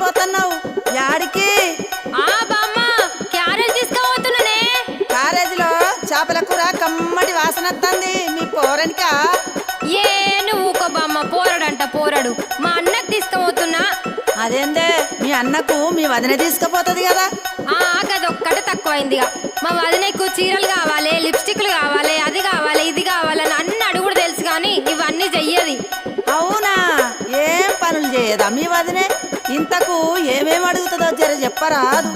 పోతున్నావు? యాడికి? బామ్మ క్యారేజ్ తీసుకుపోతున్నానే. క్యారేజీలో చేపల కూర కమ్మటి వాసన వస్తుంది. మీ పోరనికా? ఏ నువ్వు ఊకో బామ్మ, పోరడంట పోరడు. మా అన్నకు తీసుకుపోతున్నా. అదేందే మీ అన్నకు మీ వదిన తీసుకుపోతుంది కదా? గదొక్కటే తక్కువైందిగా. మా వదినకు చీరలు కావాలి, లిప్స్టిక్లు కావాలి, అది కావాలి ఇది కావాలని అన్ని అడుగుడు తెలుసు కానీ ఇవన్నీ చెయ్యది. అవునా? ఏం పనులు చేయదా మీ వదినే? ఇంతకు ఏమేమి అడుగుతుందో జర చెప్పరాదు.